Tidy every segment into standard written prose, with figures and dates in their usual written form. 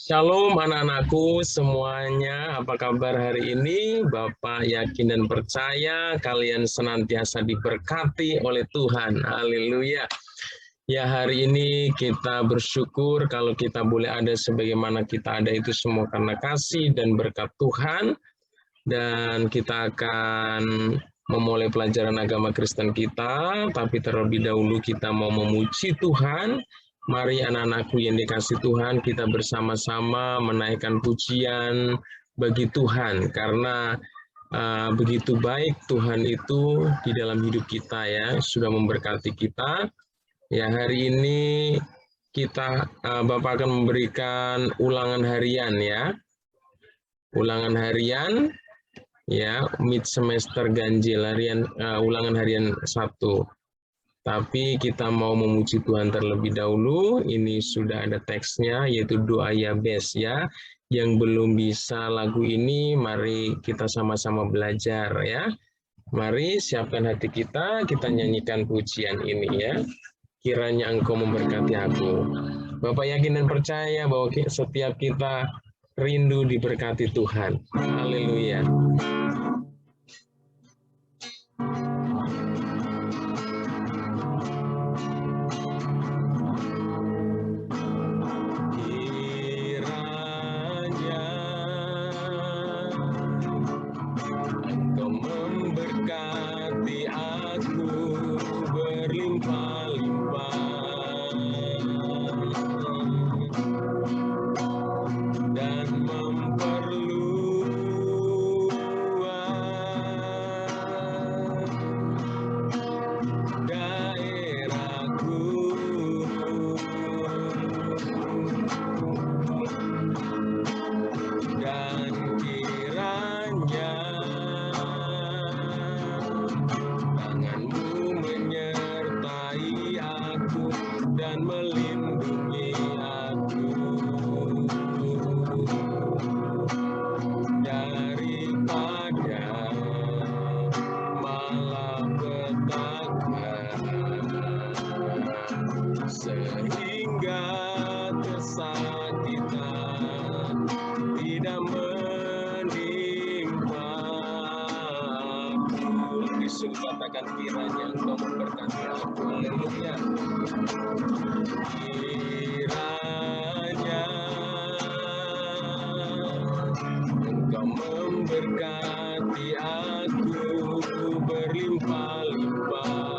Shalom anak-anakku semuanya, apa kabar hari ini? Bapak yakin dan percaya kalian senantiasa diberkati oleh Tuhan. Haleluya. Ya, hari ini kita bersyukur kalau kita boleh ada sebagaimana kita ada itu semua karena kasih dan berkat Tuhan. Dan kita akan memulai pelajaran agama Kristen kita, tapi terlebih dahulu kita mau memuji Tuhan. Mari anak-anakku yang dikasih Tuhan, kita bersama-sama menaikkan pujian bagi Tuhan, karena begitu baik Tuhan itu di dalam hidup kita ya, sudah memberkati kita. Ya, hari ini kita Bapak akan memberikan ulangan harian ya. Ulangan harian ya, mid semester ganjil harian, ulangan harian 1. Tapi kita mau memuji Tuhan terlebih dahulu. Ini sudah ada teksnya, yaitu doa Yabes ya. Yang belum bisa lagu ini, mari kita sama-sama belajar ya. Mari siapkan hati kita nyanyikan pujian ini ya. Kiranya Engkau memberkati aku. Bapak yakin dan percaya bahwa setiap kita rindu diberkati Tuhan. Haleluya. Katakan kiranya Engkau memberkati aku. Haleluya. Kiranya Engkau memberkati aku berlimpah-limpah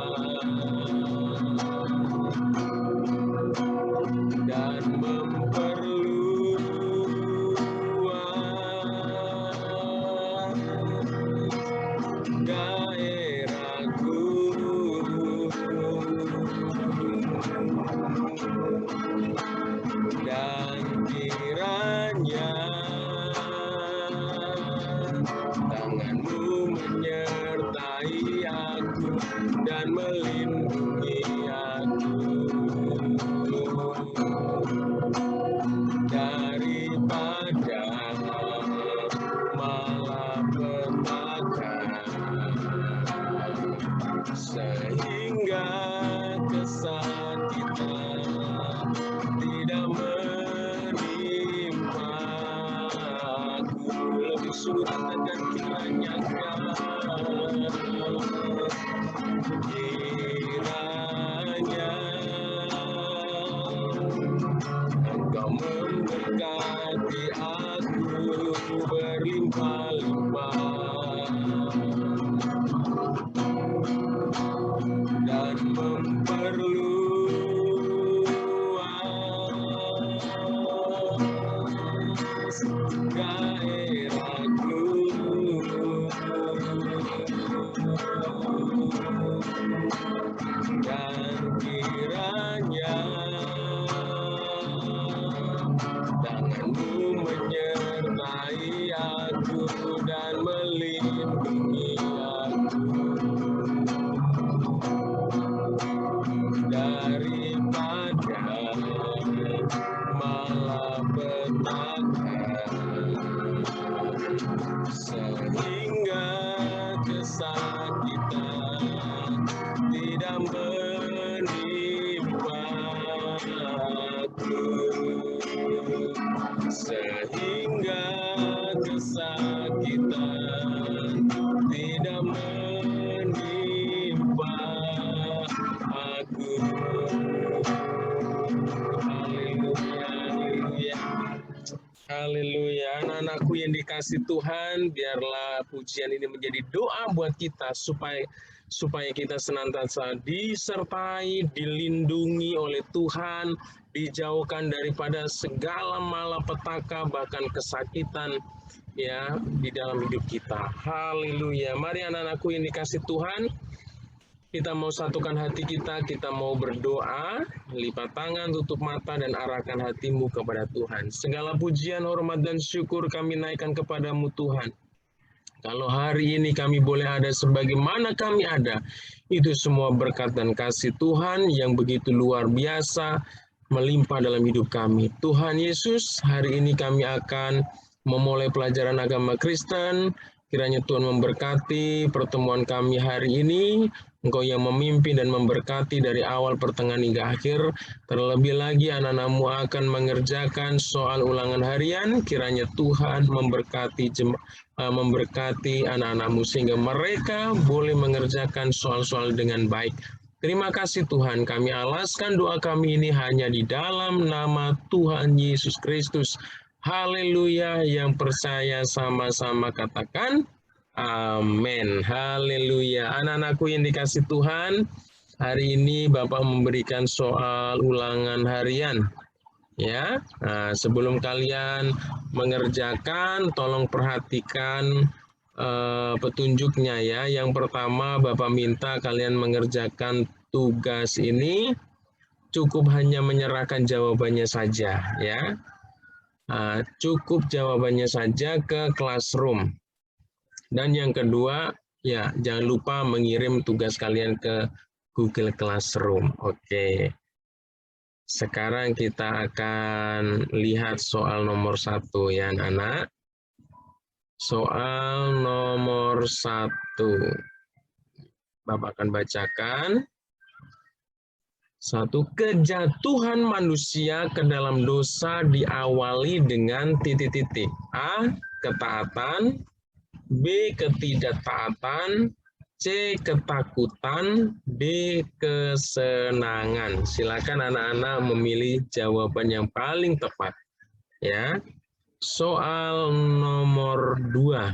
dan melindungi aku daripada malapetaka, sehingga kesakitan tidak menimpa aku. Lebih sulit dan kiranya Engkau memberkati aku berlimpah-limpah dan memperluas daerahku, dan kiranya tanganmu menyertai aku dan melindungi aku daripada malapetaka, sehingga kesakitan tidak menimpa aku. sehingga kesakitan tidak menimpa aku. Haleluya, haleluya. Haleluya, anak-anakku yang dikasih Tuhan, biarlah pujian ini menjadi doa buat kita supaya kita senantiasa disertai, dilindungi oleh Tuhan, dijauhkan daripada segala malapetaka bahkan kesakitan ya di dalam hidup kita. Haleluya. Mari anak-anakku yang dikasih Tuhan, kita mau satukan hati kita mau berdoa, lipat tangan, tutup mata, dan arahkan hatimu kepada Tuhan. Segala pujian, hormat, dan syukur kami naikkan kepadamu Tuhan. Kalau hari ini kami boleh ada sebagaimana kami ada, itu semua berkat dan kasih Tuhan yang begitu luar biasa melimpah dalam hidup kami. Tuhan Yesus, hari ini kami akan memulai pelajaran agama Kristen. Kiranya Tuhan memberkati pertemuan kami hari ini. Engkau yang memimpin dan memberkati dari awal, pertengahan, hingga akhir. Terlebih lagi anak-anakmu akan mengerjakan soal ulangan harian. Kiranya Tuhan memberkati anak-anakmu sehingga mereka boleh mengerjakan soal-soal dengan baik. Terima kasih Tuhan, kami alaskan doa kami ini hanya di dalam nama Tuhan Yesus Kristus. Haleluya, yang percaya sama-sama katakan amin. Haleluya. Anak-anakku yang dikasih Tuhan, hari ini Bapak memberikan soal ulangan harian. Ya, nah, sebelum kalian mengerjakan, tolong perhatikan petunjuknya ya. Yang pertama, Bapak minta kalian mengerjakan tugas ini, cukup hanya menyerahkan jawabannya saja ya. Nah, cukup jawabannya saja ke classroom. Dan yang kedua, ya jangan lupa mengirim tugas kalian ke Google Classroom. Oke. Sekarang kita akan lihat soal nomor 1 ya anak-anak. Soal nomor 1. Bapak akan bacakan. 1. Kejatuhan manusia ke dalam dosa diawali dengan titik-titik. A. Ketaatan. B. Ketidaktaatan. C. Ketakutan. D. Kesenangan. Silakan anak-anak memilih jawaban yang paling tepat. Ya. Soal nomor 2.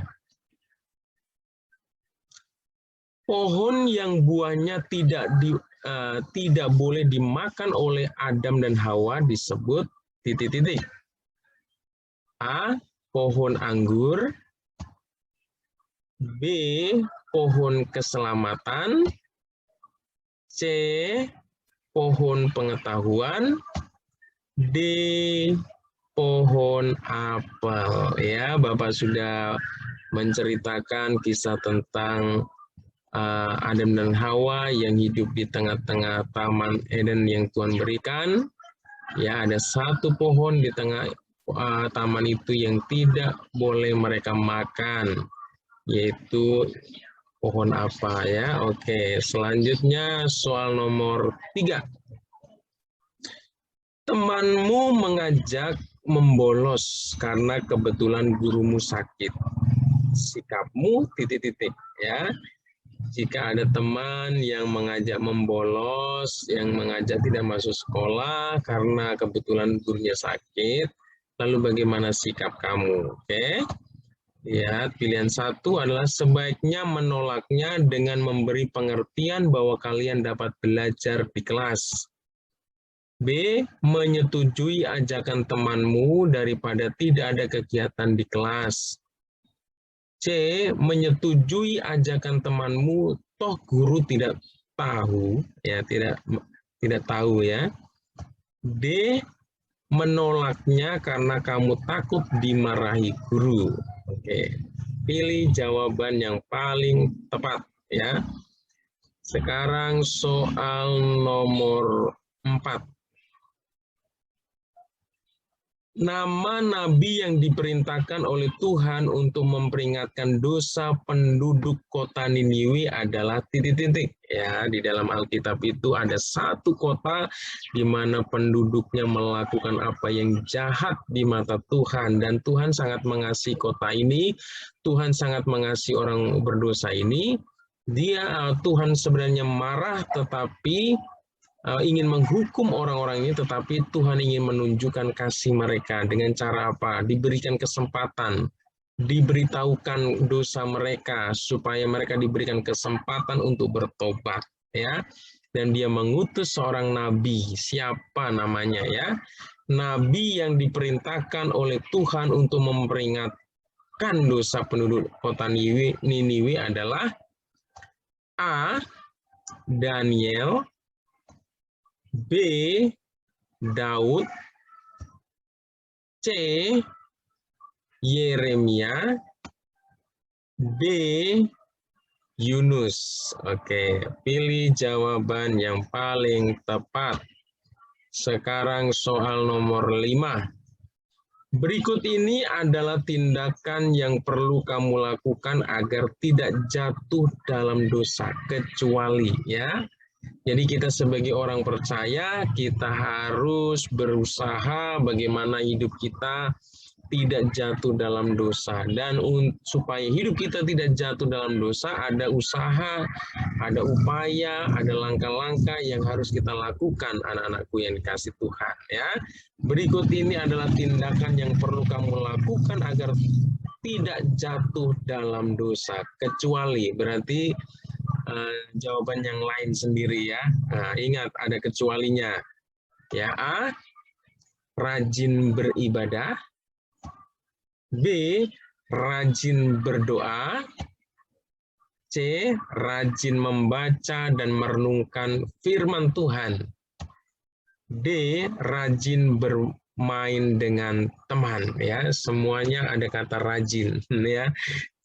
Pohon yang buahnya tidak boleh dimakan oleh Adam dan Hawa disebut titik-titik. A. Pohon anggur. B. Pohon keselamatan. C. Pohon pengetahuan. D. Pohon apel. Ya, Bapak sudah menceritakan kisah tentang Adam dan Hawa yang hidup di tengah-tengah Taman Eden yang Tuhan berikan. Ya, ada satu pohon di tengah taman itu yang tidak boleh mereka makan, yaitu pohon apa ya? Oke, selanjutnya soal nomor 3. Temanmu mengajak membolos karena kebetulan gurumu sakit. Sikapmu titik-titik ya. Jika ada teman yang mengajak membolos, yang mengajak tidak masuk sekolah karena kebetulan gurunya sakit, lalu bagaimana sikap kamu? Oke. Ya, pilihan 1 adalah sebaiknya menolaknya dengan memberi pengertian bahwa kalian dapat belajar di kelas. B. Menyetujui ajakan temanmu daripada tidak ada kegiatan di kelas. C. Menyetujui ajakan temanmu, toh guru tidak tahu, ya tidak tahu ya. D. Menolaknya karena kamu takut dimarahi guru. Oke, pilih jawaban yang paling tepat ya. Sekarang soal nomor 4. nama nabi yang diperintahkan oleh Tuhan untuk memperingatkan dosa penduduk kota Niniwe adalah titik-titik. Ya, di dalam Alkitab itu ada satu kota di mana penduduknya melakukan apa yang jahat di mata Tuhan, dan Tuhan sangat mengasihi kota ini. Tuhan sangat mengasihi orang berdosa ini. Tuhan sebenarnya marah, tetapi ingin menghukum orang-orang ini, tetapi Tuhan ingin menunjukkan kasih mereka dengan cara apa? Diberikan kesempatan, diberitahukan dosa mereka supaya mereka diberikan kesempatan untuk bertobat, ya. Dan dia mengutus seorang nabi, siapa namanya ya? Nabi yang diperintahkan oleh Tuhan untuk memperingatkan dosa penduduk kota Niniwe adalah A. Daniel, B. Daud, C. Yeremia, D. Yunus. Oke, pilih jawaban yang paling tepat. Sekarang soal nomor 5. Berikut ini adalah tindakan yang perlu kamu lakukan agar tidak jatuh dalam dosa, kecuali ya. Jadi kita sebagai orang percaya, kita harus berusaha bagaimana hidup kita tidak jatuh dalam dosa. Dan supaya hidup kita tidak jatuh dalam dosa, ada usaha, ada upaya, ada langkah-langkah yang harus kita lakukan, anak-anakku yang dikasih Tuhan. Ya, berikut ini adalah tindakan yang perlu kamu lakukan agar tidak jatuh dalam dosa, kecuali berarti jawaban yang lain sendiri ya. Nah, ingat ada kecualinya. Ya, A. Rajin beribadah. B. Rajin berdoa. C. Rajin membaca dan merenungkan firman Tuhan. D. Rajin bermain dengan teman. Ya, semuanya ada kata rajin. Ya,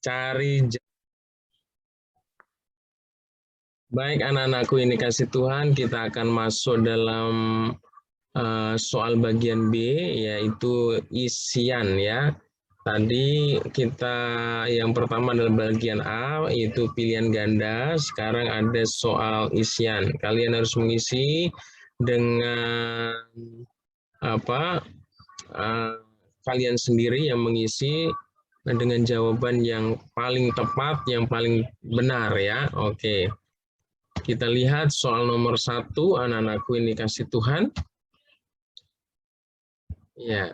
cari. Baik anak-anakku ini kasih Tuhan, kita akan masuk dalam soal bagian B, yaitu isian ya. Tadi kita yang pertama adalah bagian A, yaitu pilihan ganda. Sekarang ada soal isian. Kalian harus mengisi dengan apa? Kalian sendiri yang mengisi dengan jawaban yang paling tepat, yang paling benar ya. Oke. Kita lihat soal nomor 1, anak-anakku ini kasih Tuhan. Ya.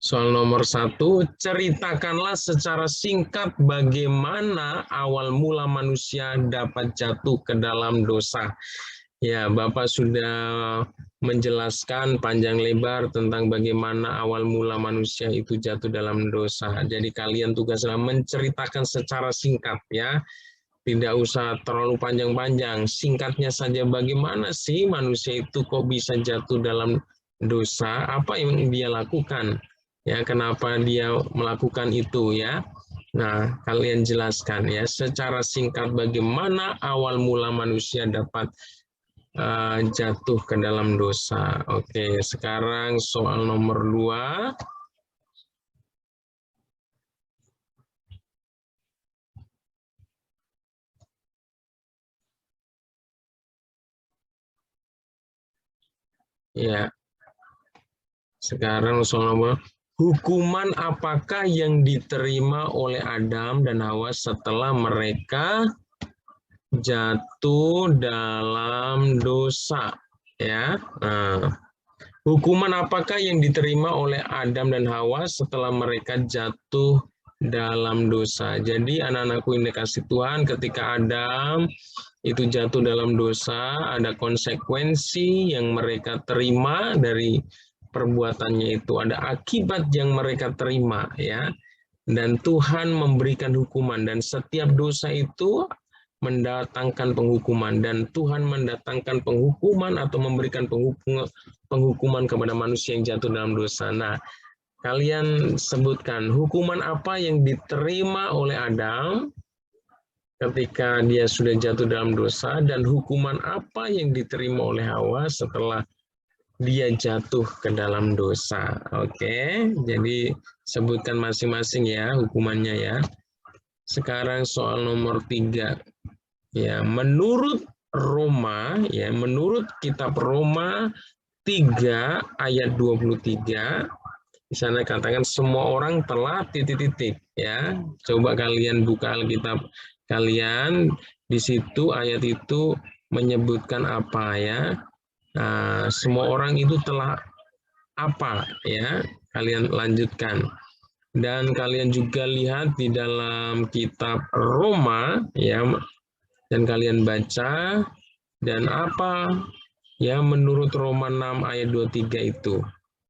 Soal nomor 1, ceritakanlah secara singkat bagaimana awal mula manusia dapat jatuh ke dalam dosa. Ya, Bapak sudah menjelaskan panjang lebar tentang bagaimana awal mula manusia itu jatuh dalam dosa. Jadi kalian tugasnya menceritakan secara singkat ya. Tidak usah terlalu panjang-panjang. Singkatnya saja bagaimana sih manusia itu kok bisa jatuh dalam dosa? Apa yang dia lakukan? Ya, kenapa dia melakukan itu ya? Nah, kalian jelaskan ya secara singkat bagaimana awal mula manusia dapat jatuh ke dalam dosa. Oke, sekarang soal nomor 2. Ya. Sekarang soal nomor, hukuman apakah yang diterima oleh Adam dan Hawa setelah mereka jatuh dalam dosa ya. Nah, hukuman apakah yang diterima oleh Adam dan Hawa setelah mereka jatuh dalam dosa? Jadi anak-anakku ini kasih Tuhan, ketika Adam itu jatuh dalam dosa, ada konsekuensi yang mereka terima dari perbuatannya itu, ada akibat yang mereka terima ya. Dan Tuhan memberikan hukuman, dan setiap dosa itu mendatangkan penghukuman, dan Tuhan mendatangkan penghukuman atau memberikan penghukuman kepada manusia yang jatuh dalam dosa. Nah, kalian sebutkan hukuman apa yang diterima oleh Adam ketika dia sudah jatuh dalam dosa, dan hukuman apa yang diterima oleh Hawa setelah dia jatuh ke dalam dosa. Oke, jadi sebutkan masing-masing ya hukumannya ya. Sekarang soal nomor 3. Ya, menurut Roma, ya, menurut kitab Roma 3 ayat 23, di sana katakan semua orang telah titik-titik ya. Coba kalian buka Alkitab kalian, di situ ayat itu menyebutkan apa ya? Nah, semua orang itu telah apa ya? Kalian lanjutkan. Dan kalian juga lihat di dalam kitab Roma ya, dan kalian baca dan apa ya menurut Roma 6 ayat 23 itu.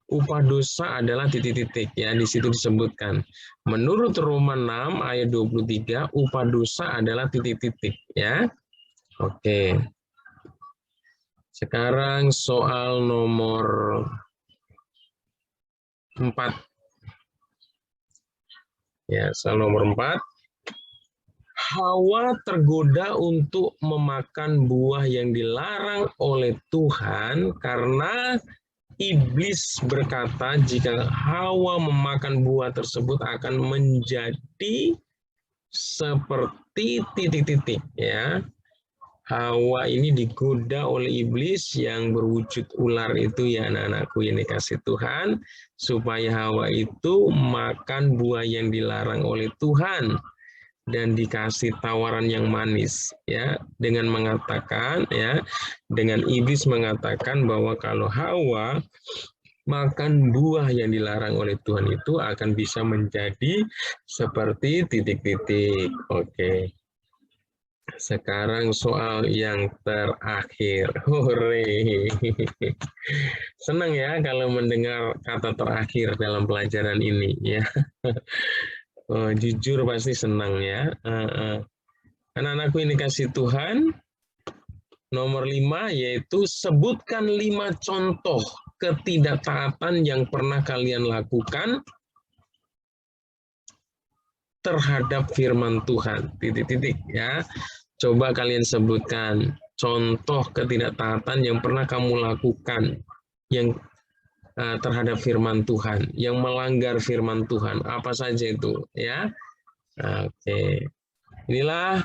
Upah dosa adalah titik-titik ya, di situ disebutkan. Menurut Roma 6 ayat 23, upah dosa adalah titik-titik ya. Oke. Sekarang soal nomor 4. Ya, soal nomor 4. Hawa tergoda untuk memakan buah yang dilarang oleh Tuhan karena iblis berkata jika Hawa memakan buah tersebut akan menjadi seperti titik-titik ya. Hawa ini digoda oleh iblis yang berwujud ular itu ya anak-anakku yang dikasih Tuhan, supaya Hawa itu makan buah yang dilarang oleh Tuhan dan dikasih tawaran yang manis ya, dengan mengatakan ya, dengan iblis mengatakan bahwa kalau Hawa makan buah yang dilarang oleh Tuhan itu akan bisa menjadi seperti titik-titik. Oke. Sekarang soal yang terakhir. Hore. Senang ya kalau mendengar kata terakhir dalam pelajaran ini ya. Oh, jujur pasti senang ya. Anak-anakku ini kasih Tuhan. Nomor 5 yaitu sebutkan 5 contoh ketidaktaatan yang pernah kalian lakukan terhadap firman Tuhan. Titik-titik ya. Coba kalian sebutkan contoh ketidaktaatan yang pernah kamu lakukan yang terhadap firman Tuhan, yang melanggar firman Tuhan. Apa saja itu ya? Oke. Inilah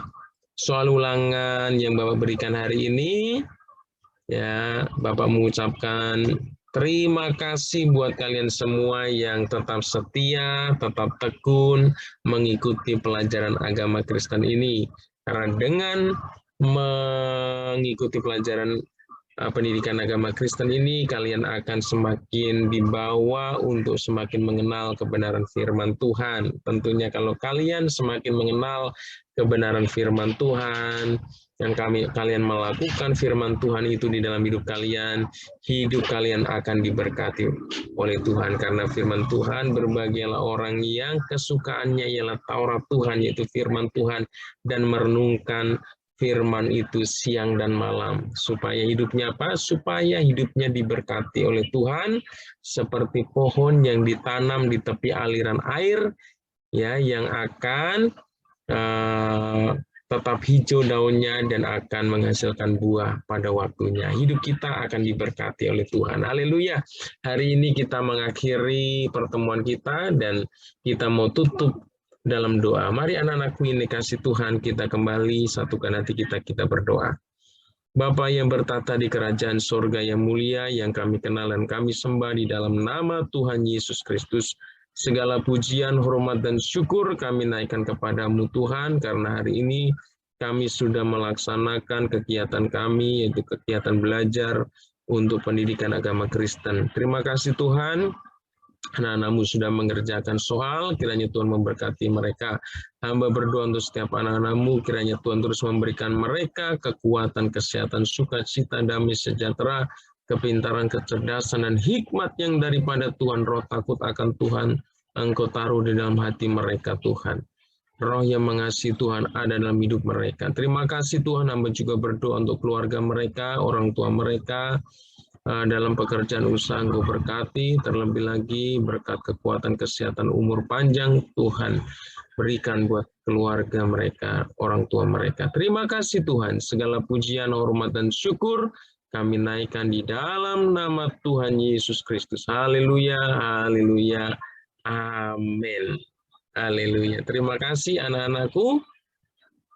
soal ulangan yang Bapak berikan hari ini. Ya, Bapak mengucapkan terima kasih buat kalian semua yang tetap setia, tetap tekun mengikuti pelajaran agama Kristen ini. Karena dengan mengikuti pelajaran pendidikan agama Kristen ini, kalian akan semakin dibawa untuk semakin mengenal kebenaran firman Tuhan. Tentunya kalau kalian semakin mengenal kebenaran firman Tuhan, yang kalian melakukan firman Tuhan itu di dalam hidup kalian akan diberkati oleh Tuhan. Karena firman Tuhan, berbahagialah orang yang kesukaannya ialah Taurat Tuhan, yaitu firman Tuhan, dan merenungkan firman itu siang dan malam. Supaya hidupnya apa? Supaya hidupnya diberkati oleh Tuhan, seperti pohon yang ditanam di tepi aliran air, ya, yang akan tetap hijau daunnya dan akan menghasilkan buah pada waktunya. Hidup kita akan diberkati oleh Tuhan. Haleluya. Hari ini kita mengakhiri pertemuan kita dan kita mau tutup dalam doa. Mari anak-anakku yang dikasih Tuhan, kita kembali satukan hati kita berdoa. Bapa yang bertata di kerajaan surga yang mulia, yang kami kenal dan kami sembah di dalam nama Tuhan Yesus Kristus, segala pujian, hormat, dan syukur kami naikkan kepadamu Tuhan, karena hari ini kami sudah melaksanakan kegiatan kami, yaitu kegiatan belajar untuk pendidikan agama Kristen. Terima kasih Tuhan, anak-anakmu sudah mengerjakan soal, kiranya Tuhan memberkati mereka. Hamba berdoa untuk setiap anak-anakmu, kiranya Tuhan terus memberikan mereka kekuatan, kesehatan, sukacita, damai, sejahtera, kepintaran, kecerdasan, dan hikmat yang daripada Tuhan. Roh takut akan Tuhan, Engkau taruh di dalam hati mereka Tuhan. Roh yang mengasihi Tuhan ada dalam hidup mereka. Terima kasih Tuhan, hamba juga berdoa untuk keluarga mereka, orang tua mereka, dalam pekerjaan usaha Engkau berkati, terlebih lagi berkat kekuatan kesehatan umur panjang Tuhan berikan buat keluarga mereka, orang tua mereka. Terima kasih Tuhan, segala pujian, hormat, dan syukur kami naikkan di dalam nama Tuhan Yesus Kristus. Haleluya, haleluya, amin. Haleluya. Terima kasih anak-anakku.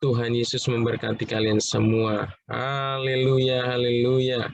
Tuhan Yesus memberkati kalian semua. Haleluya, haleluya.